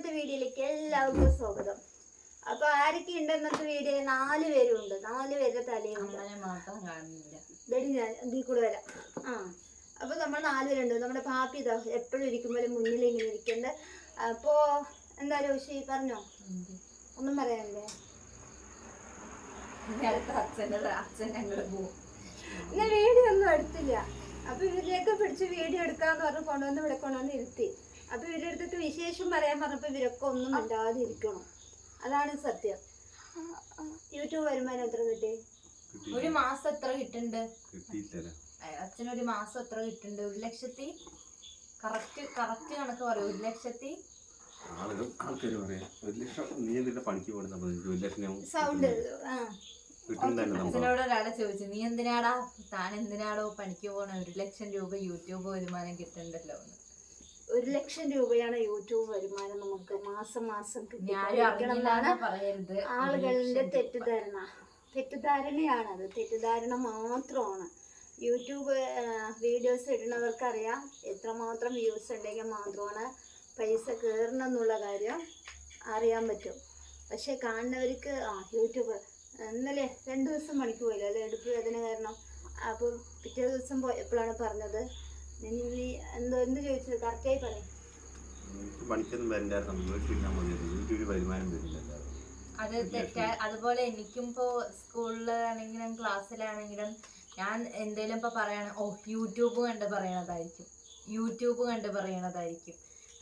ഇന്നത്തെ വീഡിയോയിലേക്ക് എല്ലാവർക്കും സ്വാഗതം. അപ്പൊ ആരൊക്കെ ഉണ്ട് ഇന്നത്തെ വീഡിയോ? 4 പേരുണ്ട്. 4 പേരുടെ തലയുണ്ട്. ഇതിൽ കൂടെ വരാം. അപ്പൊ നമ്മൾ 4 പേരുണ്ട്. നമ്മുടെ പാപ്പി ഇതാ എപ്പോഴും ഇരിക്കുമ്പോൾ മുന്നിൽ ഇങ്ങനെ ഇരിക്കണ്ട്. അപ്പോ എന്താ രോഷി പറഞ്ഞോ? ഒന്നും പറയാനില്ലേ? ഇന്ന് വീഡിയോ ഒന്നും എടുത്തില്ല. അപ്പൊ ഇവരിലേക്ക് പിടിച്ച് വീഡിയോ എടുക്കാന്ന് പറഞ്ഞ് കൊണ്ടുവന്ന് ഇവിടെ കൊണ്ടുവന്ന് ഇരുത്തി. അപ്പൊ ഇവരുടെ അടുത്തൊക്കെ വിശേഷം പറയാൻ പറഞ്ഞപ്പോ ഇവരൊക്കെ ഒന്നും മിണ്ടാതെ ഇരിക്കണം. അതാണ് സത്യം. യൂട്യൂബ് വരുമാനം എത്ര കിട്ടി? ഒരു മാസം എത്ര കിട്ടുന്നുണ്ട്? അച്ഛനൊരു മാസം എത്ര കിട്ടുന്നുണ്ട്? 1 ലക്ഷത്തി കറക്റ്റ് കണക്ക് പറയും. 1 ലക്ഷത്തി സൗണ്ട് അച്ഛനോട് ഒരാളെ ചോദിച്ചു, നീ താൻ എന്തിനാടോ പണിക്ക് പോണ? 1 ലക്ഷം രൂപ യൂട്യൂബ് വരുമാനം കിട്ടുന്നുണ്ടല്ലോ. 1 ലക്ഷം രൂപയാണ് യൂട്യൂബ് വരുമാനം നമുക്ക് മാസം പറയരുത്. ആളുകളുടെ തെറ്റിദ്ധാരണയാണത്. തെറ്റിദ്ധാരണ മാത്രമാണ്. യൂട്യൂബ് വീഡിയോസ് ഇടുന്നവർക്കറിയാം എത്രമാത്രം വ്യൂസ് ഉണ്ടെങ്കിൽ മാത്രമാണ് പൈസ കയറണമെന്നുള്ള കാര്യം അറിയാൻ പറ്റും. പക്ഷെ കാണുന്നവർക്ക് യൂട്യൂബ് ഇന്നലെ 2 ദിവസം പണിക്ക് പോയില്ല അല്ലെ, എടുപ്പ് വേദന കാരണം. അപ്പോൾ പിറ്റേ ദിവസം പോയപ്പോഴാണ് പറഞ്ഞത്, എന്ത് ചോദിച്ചത് കറക്റ്റായി പറയും. അത് തെറ്റാ. അതുപോലെ എനിക്കും ഇപ്പോ സ്കൂളിലാണെങ്കിലും ക്ലാസ്സിലാണെങ്കിലും ഞാൻ എന്തേലും ഇപ്പൊ പറയണ യൂട്യൂബ് കണ്ട് പറയണതായിരിക്കും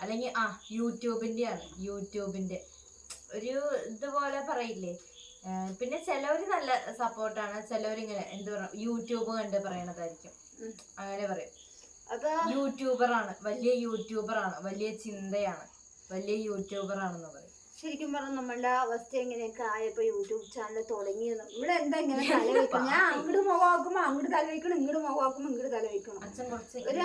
അല്ലെങ്കിൽ യൂട്യൂബിന്റെ ഒരു ഇതുപോലെ പറയില്ലേ. പിന്നെ ചിലവര് നല്ല സപ്പോർട്ടാണ്, ചിലവരിങ്ങനെ എന്ത് പറയാം യൂട്യൂബ് കണ്ട് പറയണതായിരിക്കും, അങ്ങനെ പറയും. യൂട്യൂബറാണ്, വലിയ യൂട്യൂബറാണ്, വലിയ ചിന്തയാണ്, വലിയ യൂട്യൂബറാണെന്ന് പറയും. ശരിക്കും പറഞ്ഞാൽ നമ്മളുടെ അവസ്ഥ എങ്ങനെയൊക്കെ ആയപ്പോ യൂട്യൂബ് ചാനൽ തുടങ്ങിയത്. ഇവിടെ എന്താ ഇങ്ങനെ തലവെക്കണം? ഞാൻ അങ്ങോട്ട് മുഖമാക്കുമ്പോ അങ്ങോട്ട് തലവെക്കണം, ഇങ്ങോട്ട് മുഖമാക്കുമ്പോ ഇങ്ങോട്ട് തലവെക്കണം. ഒരു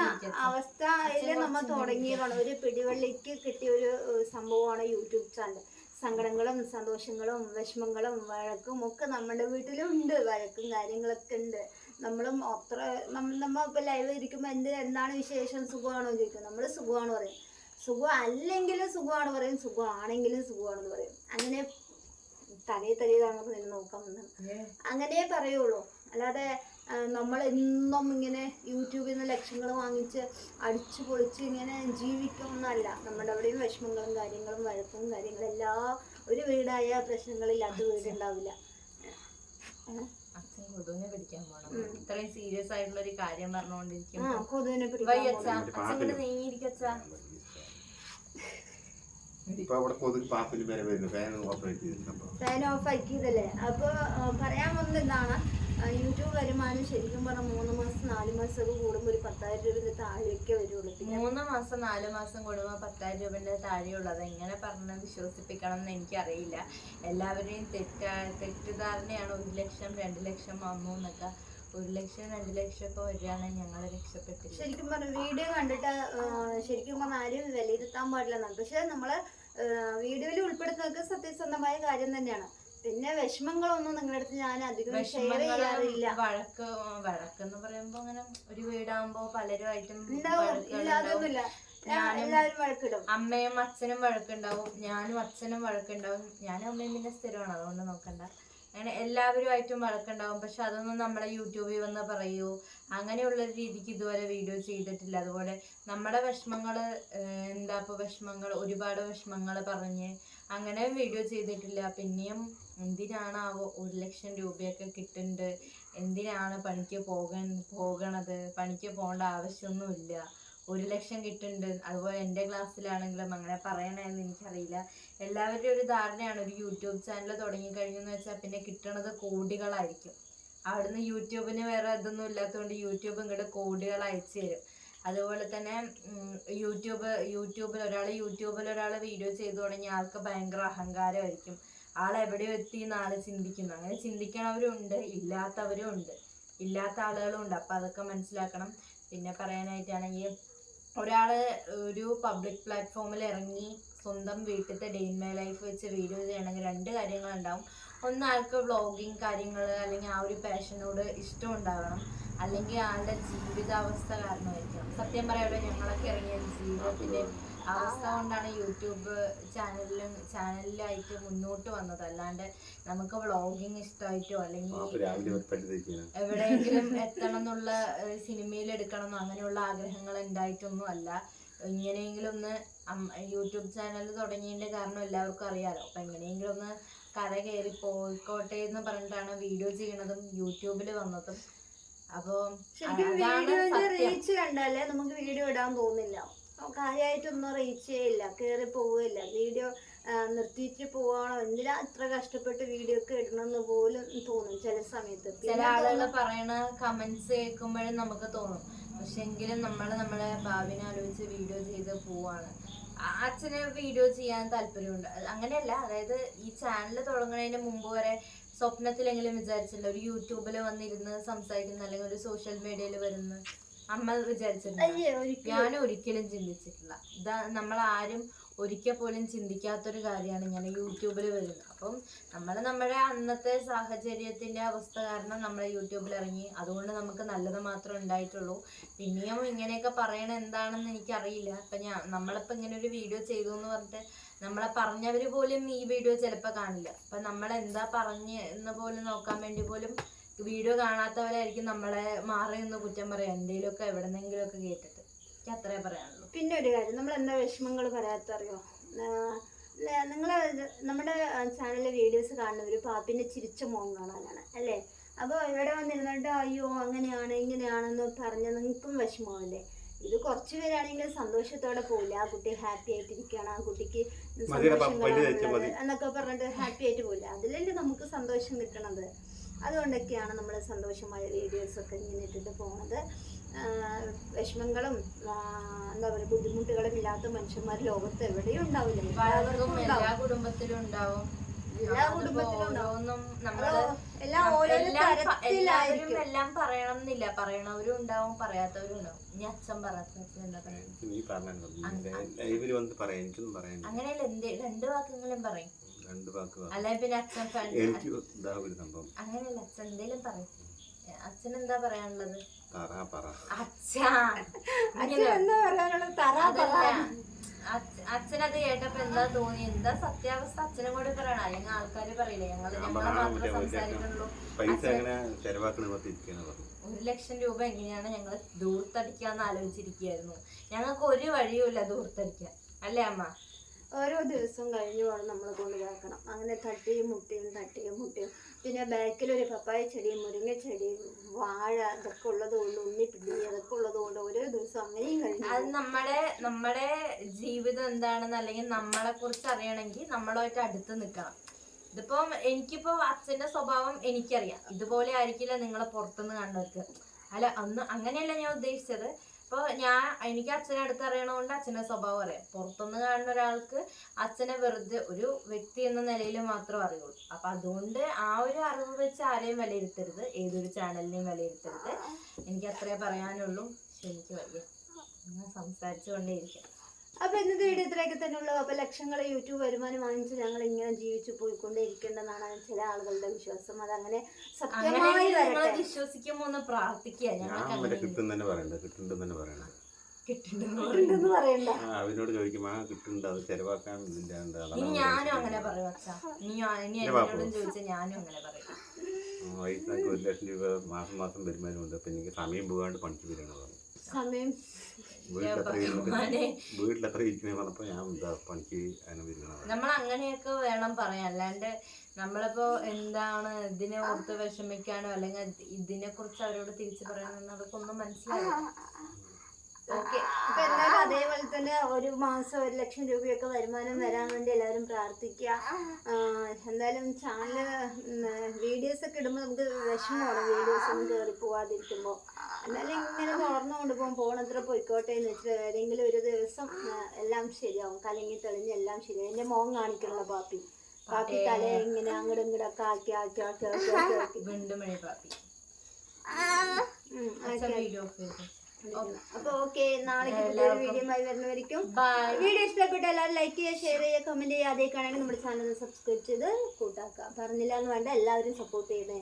അവസ്ഥയില് നമ്മൾ തുടങ്ങിയതാണ്. ഒരു പിടിവള്ളിക്ക് കിട്ടിയ ഒരു സംഭവമാണ് യൂട്യൂബ് ചാനൽ. സങ്കടങ്ങളും സന്തോഷങ്ങളും വിഷമങ്ങളും വഴക്കും ഒക്കെ നമ്മുടെ വീട്ടിലും ഉണ്ട്. വഴക്കും കാര്യങ്ങളൊക്കെ ഉണ്ട്. നമ്മളും നമ്മ ഇപ്പൊ ലൈവ് ഇരിക്കുമ്പോ എന്താണ് വിശേഷം, സുഖമാണോ ചോദിക്കും. നമ്മള് സുഖമാണ് പറയും. സുഖം അല്ലെങ്കിലും സുഖമാണ് പറയും, സുഖമാണെങ്കിലും സുഖമാണെന്ന് പറയും. അങ്ങനെ തലയിലാണ് നിന്ന് നോക്കാൻ വന്നത്. അങ്ങനെ പറയുള്ളൂ. അല്ലാതെ നമ്മൾ എന്നും ഇങ്ങനെ യൂട്യൂബിൽ നിന്ന് ലക്ഷങ്ങൾ വാങ്ങിച്ച് അടിച്ചു പൊളിച്ച് ഇങ്ങനെ ജീവിക്കുന്നല്ല. നമ്മുടെ അവിടെയും വിഷമങ്ങളും കാര്യങ്ങളും വഴക്കും കാര്യങ്ങളും എല്ലാം. ഒരു വീടായ പ്രശ്നങ്ങളില്ലാത്ത വീടുണ്ടാവില്ല. കൊതുവിനെ പിടിക്കാൻ പോണം. ഇത്രയും സീരിയസ് ആയിട്ടുള്ള ഒരു കാര്യം പറഞ്ഞുകൊണ്ടിരിക്കും. കൊതുവിനെ ഫാൻ ഓഫ് ആക്കിയതല്ലേ. അപ്പൊ പറയാൻ വന്നതാണ്, യൂട്യൂബ് വരുമാനം ശരിക്കും പറഞ്ഞാൽ 3 മാസം 4 മാസം ഒക്കെ കൂടുമ്പോൾ ഒരു 10,000 രൂപയുടെ താഴെയൊക്കെ വരുള്ളൂ. 3 മാസം 4 മാസം കൂടുമ്പോൾ 10,000 രൂപന്റെ താഴെയുള്ളത് എങ്ങനെ പറഞ്ഞ് വിശ്വസിപ്പിക്കണം എന്ന് എനിക്കറിയില്ല. എല്ലാവരെയും തെറ്റിദ്ധാരണയാണ് 1 ലക്ഷം 2 ലക്ഷം വന്നു എന്നൊക്കെ. 1 ലക്ഷം 2 ലക്ഷം ഒക്കെ വരികയാണെങ്കിൽ ഞങ്ങൾ രക്ഷപ്പെട്ടില്ല. ശരിക്കും പറഞ്ഞ വീഡിയോ കണ്ടിട്ട് ശരിക്കും പറഞ്ഞാൽ ആരും വിലയിരുത്താൻ പാടില്ലെന്നാണ്. പക്ഷെ നമ്മള് വീഡിയോയിൽ ഉൾപ്പെടുത്തുന്നതൊക്കെ സത്യസന്ധമായ കാര്യം തന്നെയാണ്. പിന്നെ വിഷമങ്ങളൊന്നും നിങ്ങളുടെ അടുത്ത് ഞാൻ അധികം ഷെയർ ചെയ്യാറില്ല. വഴക്കെന്ന് പറയുമ്പോ അങ്ങനെ ഒരു വീടാകുമ്പോ പലരുമായിട്ടും എല്ലാവരും വഴക്കിടും. അമ്മയും അച്ഛനും വഴക്കുണ്ടാവും, ഞാനും അച്ഛനും വഴക്കുണ്ടാവും. ഞാനും അമ്മയും പിന്നെ സ്ഥിരമാണ്, അതുകൊണ്ട് നോക്കണ്ട. അങ്ങനെ എല്ലാവരുമായിട്ടും വഴക്കുണ്ടാവും. പക്ഷെ അതൊന്നും നമ്മളെ യൂട്യൂബിൽ വന്ന് പറയൂ അങ്ങനെയുള്ള രീതിക്ക് ഇതുവരെ വീഡിയോ ചെയ്തിട്ടില്ല. അതുപോലെ നമ്മുടെ വിഷമങ്ങള് ഒരുപാട് വിഷമങ്ങൾ പറഞ്ഞ് അങ്ങനെ വീഡിയോ ചെയ്തിട്ടില്ല. പിന്നെയും എന്തിനാണാവോ 1 ലക്ഷം രൂപയൊക്കെ കിട്ടുന്നുണ്ട്, എന്തിനാണ് പണിക്ക് പോകണത്? പണിക്ക് പോകേണ്ട ആവശ്യമൊന്നുമില്ല. 1 ലക്ഷം കിട്ടുന്നുണ്ട്. അതുപോലെ എൻ്റെ ക്ലാസ്സിലാണെങ്കിലും അങ്ങനെ പറയണമെന്ന് എനിക്കറിയില്ല. എല്ലാവരുടെയും ഒരു ധാരണയാണ്, ഒരു യൂട്യൂബ് ചാനൽ തുടങ്ങിക്കഴിഞ്ഞെന്ന് വെച്ചാൽ പിന്നെ കിട്ടണത് കോടികളായിരിക്കും. അവിടുന്ന് യൂട്യൂബിന് വേറെ ഇതൊന്നും ഇല്ലാത്തതുകൊണ്ട് യൂട്യൂബ് ഇങ്ങോട്ട് കോടികൾ അയച്ചു തരും. അതുപോലെ തന്നെ യൂട്യൂബിൽ ഒരാൾ വീഡിയോ ചെയ്തു തുടങ്ങി ആൾക്ക് ഭയങ്കര അഹങ്കാരമായിരിക്കും. ആളെവിടെയോ എത്തിയെന്ന് ആള് ചിന്തിക്കുന്നു. അങ്ങനെ ചിന്തിക്കണവരും ഇല്ലാത്തവരും ഉണ്ട്, ഇല്ലാത്ത ആളുകളും ഉണ്ട്. അപ്പം അതൊക്കെ മനസ്സിലാക്കണം. പിന്നെ പറയാനായിട്ടാണെങ്കിൽ ഒരാള് ഒരു പബ്ലിക് പ്ലാറ്റ്ഫോമിൽ ഇറങ്ങി സ്വന്തം വീട്ടിലത്തെ ഡേ ഇൻ മൈ ലൈഫ് വെച്ച് വീഡിയോ ചെയ്യണമെങ്കിൽ 2 കാര്യങ്ങളുണ്ടാവും. ഒന്ന്, ആൾക്ക് വ്ളോഗിങ് കാര്യങ്ങൾ അല്ലെങ്കിൽ ആ ഒരു പാഷനോട് ഇഷ്ടം ഉണ്ടാവണം, അല്ലെങ്കിൽ ആളുടെ ജീവിതാവസ്ഥ കാരണമായിരിക്കണം. സത്യം പറയാമല്ലോ, ഞങ്ങളൊക്കെ ഇറങ്ങിയ ജീവിതത്തിൻ്റെ അവസ്ഥ കൊണ്ടാണ് യൂട്യൂബ് ചാനലിലായിട്ട് മുന്നോട്ട് വന്നത്. അല്ലാണ്ട് നമുക്ക് വ്ളോഗിങ് ഇഷ്ടമായിട്ടോ അല്ലെങ്കിൽ എവിടെയെങ്കിലും എത്തണം എന്നുള്ള സിനിമയിൽ എടുക്കണം എന്നോ അങ്ങനെയുള്ള ആഗ്രഹങ്ങൾ ഉണ്ടായിട്ടൊന്നും അല്ല. എങ്ങനെയെങ്കിലും ഒന്ന് യൂട്യൂബ് ചാനൽ തുടങ്ങിയതിന്റെ കാരണം എല്ലാവർക്കും അറിയാലോ. അപ്പൊ എങ്ങനെയെങ്കിലും ഒന്ന് കര കയറി പോയിക്കോട്ടെ എന്ന് പറഞ്ഞിട്ടാണ് വീഡിയോ ചെയ്യണതും യൂട്യൂബിൽ വന്നതും. അപ്പൊ റീച്ച് കണ്ടാലേ നമുക്ക് വീഡിയോ ഇടാൻ തോന്നില്ല. കാര്യമായിട്ടൊന്നും റീച്ച് ചെയ്യില്ല, കയറി പോവില്ല. വീഡിയോ നിർത്തിയിട്ട് പോവാണോ, എന്തിനാ അത്ര കഷ്ടപ്പെട്ട് വീഡിയോ ഒക്കെ ഇടണമെന്ന് പോലും തോന്നും ചില സമയത്ത്. ചില ആളുകൾ പറയണ കമന്റ്സ് കേൾക്കുമ്പോഴും നമുക്ക് തോന്നും. പക്ഷെ എങ്കിലും നമ്മളെ ഭാവിനെ ആലോചിച്ച് വീഡിയോ ചെയ്ത് പോവാണ്. അച്ഛന് വീഡിയോ ചെയ്യാൻ താല്പര്യമുണ്ട്. അങ്ങനെയല്ല, അതായത് ഈ ചാനൽ തുടങ്ങുന്നതിന് മുമ്പ് വരെ സ്വപ്നത്തിലെങ്കിലും വിചാരിച്ചില്ല ഒരു യൂട്യൂബിൽ വന്നിരുന്ന് സംസാരിക്കുന്ന അല്ലെങ്കിൽ ഒരു സോഷ്യൽ മീഡിയയിൽ വരുന്ന അമ്മ വിചാരിച്ചിട്ടില്ല. ഞാനും ഒരിക്കലും ചിന്തിച്ചിട്ടില്ല. ഇതാ നമ്മളാരും ഒരിക്കൽ പോലും ചിന്തിക്കാത്തൊരു കാര്യമാണ് ഇങ്ങനെ യൂട്യൂബിൽ വരുന്നത്. അപ്പം നമ്മുടെ അന്നത്തെ സാഹചര്യത്തിന്റെ അവസ്ഥ കാരണം നമ്മൾ യൂട്യൂബിൽ ഇറങ്ങി. അതുകൊണ്ട് നമുക്ക് നല്ലത് മാത്രമേ ഉണ്ടായിട്ടുള്ളൂ. പിന്നെയും ഇങ്ങനെയൊക്കെ പറയണ എന്താണെന്ന് എനിക്കറിയില്ല. ഇപ്പൊ നമ്മളിപ്പോ ഇങ്ങനെ ഒരു വീഡിയോ ചെയ്തു എന്ന് പറഞ്ഞിട്ട് നമ്മളെ പറഞ്ഞവര് പോലും ഈ വീഡിയോ ചിലപ്പോൾ കാണില്ല. അപ്പൊ നമ്മളെന്താ പറഞ്ഞ് എന്ന് പോലും നോക്കാൻ വേണ്ടി പോലും വീഡിയോ കാണാത്തവരായിരിക്കും നമ്മളെ മാറി നിന്ന് കുറ്റം പറയാം, എന്തെങ്കിലുമൊക്കെ എവിടെന്നെങ്കിലുമൊക്കെ കേട്ടിട്ട്. എനിക്ക് അത്രേ പറയാനുള്ളൂ. പിന്നെ ഒരു കാര്യം, നമ്മൾ എന്താ വിഷമങ്ങൾ പറയാത്തറിയോ? നമ്മുടെ ചാനലിലെ വീഡിയോസ് കാണുന്നവർ പാപ്പിന്റെ ചിരിച്ച മുഖം കാണാനാണ് അല്ലേ? അപ്പോൾ ഇവിടെ വന്നിരുന്നിട്ട് അയ്യോ അങ്ങനെയാണ് ഇങ്ങനെയാണെന്ന് പറഞ്ഞാൽ നിങ്ങൾക്കും വിഷമമല്ലേ? ഇത് കുറച്ച് പേരാണെങ്കിലും സന്തോഷത്തോടെ പോവില്ല. ആ കുട്ടി ഹാപ്പി ആയിട്ടിരിക്കുകയാണ്, ആ കുട്ടിക്ക് സന്തോഷങ്ങളാണുള്ളത് എന്നൊക്കെ പറഞ്ഞിട്ട് ഹാപ്പി ആയിട്ട് പോവില്ല. അതിലല്ലേ നമുക്ക് സന്തോഷം കിട്ടണത്. അതുകൊണ്ടൊക്കെയാണ് നമ്മൾ സന്തോഷമായ വീഡിയോസൊക്കെ ഇങ്ങനെ ഇട്ടിട്ട് പോകുന്നത്. വിഷമങ്ങളും എന്താ പറയുക ബുദ്ധിമുട്ടുകളും ഇല്ലാത്ത മനുഷ്യന്മാർ ലോകത്ത് എവിടെയും ഉണ്ടാവില്ല. എല്ലാ കുടുംബത്തിലും ഉണ്ടാവും. എല്ലാം പറയണം എന്നില്ല. പറയണവരും ഉണ്ടാവും, പറയാത്തവരും ഉണ്ടാവും. ഇനി അച്ഛൻ അങ്ങനെയല്ല, രണ്ട് വാക്കെങ്കിലും പറയും. അല്ലെ പിന്നെ അച്ഛൻ അങ്ങനെയല്ല, അച്ഛൻ എന്തേലും പറയും. അച്ഛൻ എന്താ പറയാനുള്ളത്? അച്ഛനത് കേട്ടപ്പോ എന്താ തോന്നി? എന്താ സത്യാവസ്ഥ അച്ഛനും കൂടി പറയണം. അല്ലെങ്കിൽ ആൾക്കാര് പറയില്ലേ ഞങ്ങള് മാത്രമേ സംസാരിക്കുന്നുള്ളൂ. 1,00,000 രൂപ എങ്ങനെയാണ് ഞങ്ങള് ദൂർത്തടിക്കാന്ന് ആലോചിച്ചിരിക്കുകയായിരുന്നു. ഞങ്ങൾക്ക് ഒരു വഴിയുമില്ല ദൂർത്തടിക്കാൻ, അല്ലേ അമ്മ? ഓരോ ദിവസവും കഴിഞ്ഞു പോകണം നമ്മൾ കൊണ്ടുപോക്കണം. അങ്ങനെ തട്ടിയും മുട്ടിയും പിന്നെ ബാക്കിലൊരു പപ്പായ ചെടിയും മുരിങ്ങ ചെടിയും വാഴ ഇതൊക്കെ ഉള്ളതുകൊണ്ട് ഉണ്ണിപ്പിടി അതൊക്കെ ഉള്ളതുകൊണ്ട് ഓരോ ദിവസം അങ്ങനെയും കഴിഞ്ഞു. അത് നമ്മുടെ ജീവിതം എന്താണെന്ന് അല്ലെങ്കിൽ നമ്മളെ കുറിച്ച് അറിയണമെങ്കിൽ നമ്മളുമായിട്ട് അടുത്ത് നിൽക്കണം. ഇതിപ്പം എനിക്കിപ്പോ അച്ഛന്റെ സ്വഭാവം എനിക്കറിയാം. ഇതുപോലെ ആയിരിക്കില്ല നിങ്ങളെ പുറത്തുനിന്ന് കണ്ടവർക്ക്. അല്ല അങ്ങനെയല്ല ഞാൻ ഉദ്ദേശിച്ചത്. അപ്പോൾ എനിക്ക് അച്ഛനെ അടുത്തറിയണോണ്ട് അച്ഛൻ്റെ സ്വഭാവം അറിയാം. പുറത്തുനിന്ന് കാണുന്ന ഒരാൾക്ക് അച്ഛനെ വെറുതെ ഒരു വ്യക്തി എന്ന നിലയിൽ മാത്രമേ അറിയുള്ളൂ. അപ്പൊ അതുകൊണ്ട് ആ ഒരു അറിവ് വെച്ച് ആരെയും വിലയിരുത്തരുത്, ഏതൊരു ചാനലിനെയും വിലയിരുത്തരുത്. എനിക്ക് അത്രേ പറയാനുള്ളൂ. പക്ഷെ എനിക്ക് വയ്യ, സംസാരിച്ചുകൊണ്ടേയിരിക്കാം. അപ്പൊ ഇന്നത്തെ വീഡിയോ ഇത്രയൊക്കെ തന്നെ ഉള്ളൂ. അപ്പൊ ലക്ഷങ്ങൾ യൂട്യൂബ് വരുമാനം വാങ്ങിച്ച് ഞങ്ങൾ ഇങ്ങനെ ജീവിച്ചു പോയിക്കൊണ്ടേ ഇരിക്കേണ്ടെന്നാണ് ചില ആളുകളുടെ വിശ്വാസം. അതങ്ങനെ സത്യമായി വിശ്വസിക്കുമ്പോ ഒന്ന് പ്രാർത്ഥിക്കുക. കിട്ടുണ്ടെന്ന് പറയണ്ട. അവനോട് ചോദിക്കുമ്പോ കിട്ടുന്നുണ്ട്, അത് ചെലവാക്കാൻ ഞാനും അങ്ങനെ പറയും. എന്നോടും ചോദിച്ചാൽ ഞാനും അങ്ങനെ പറയും. വയസ്സിനൊക്കെ 1,00,000 രൂപ മാസം വരുമാനമുണ്ട്. അപ്പൊ എനിക്ക് സമയം പോകാണ്ട് പണിക്ക് വരണം. സമയം വീട്ടിലെത്ര ഇരിക്കണേ പറഞ്ഞപ്പോ ഞാൻ പണിക്ക് അതിനെ വരണം. നമ്മൾ അങ്ങനെയൊക്കെ വേണം പറയാൻ. അല്ലാണ്ട് നമ്മളിപ്പോ എന്താണ് ഇതിനെ ഓർത്ത് വിഷമിക്കാനോ അല്ലെങ്കിൽ ഇതിനെ കുറിച്ച് അവരോട് തിരിച്ചു പറയാനോ അതൊക്കെ ഒന്നും മനസ്സിലാവില്ല. അപ്പൊ എന്തായാലും അതേപോലെ തന്നെ ഒരു മാസം 1,00,000 രൂപയൊക്കെ വരുമാനം വരാൻ വേണ്ടി എല്ലാവരും പ്രാർത്ഥിക്കുക. എന്തായാലും ചാനല് വീഡിയോസ് ഒക്കെ ഇടുമ്പോൾ നമുക്ക് വിഷമമാണ് വീഡിയോസ് ഒന്നും കയറി പോവാതിരിക്കുമ്പോൾ. എന്നാലും ഇങ്ങനെ തുറന്നു കൊണ്ടുപോകും, പോണത്ര പോയിക്കോട്ടെ എന്ന് വെച്ചിട്ട് ഏതെങ്കിലും ഒരു ദിവസം എല്ലാം ശരിയാവും. കലങ്ങി തെളിഞ്ഞ് എല്ലാം ശരിയാവും. എന്റെ മോൻ കാണിക്കണല്ലോ പാപ്പി തല ഇങ്ങനെ അങ്ങോട്ടും ഇങ്ങോട്ടൊക്കെ ആക്കി അപ്പൊ ഓക്കെ, നാളെ വീഡിയോയുമായി വരുന്നവരിക്കും. വീഡിയോ ഇഷ്ടപ്പെട്ട എല്ലാവരും ലൈക്ക് ചെയ്യുക, ഷെയർ ചെയ്യുക, കമന്റ് ചെയ്യുക. അതേ കാണാൻ നമ്മുടെ ചാനൽ സബ്സ്ക്രൈബ് ചെയ്ത് കൂട്ടാക്കുക. പറഞ്ഞില്ല എന്ന് വേണ്ട, എല്ലാവരും സപ്പോർട്ട് ചെയ്യണേ.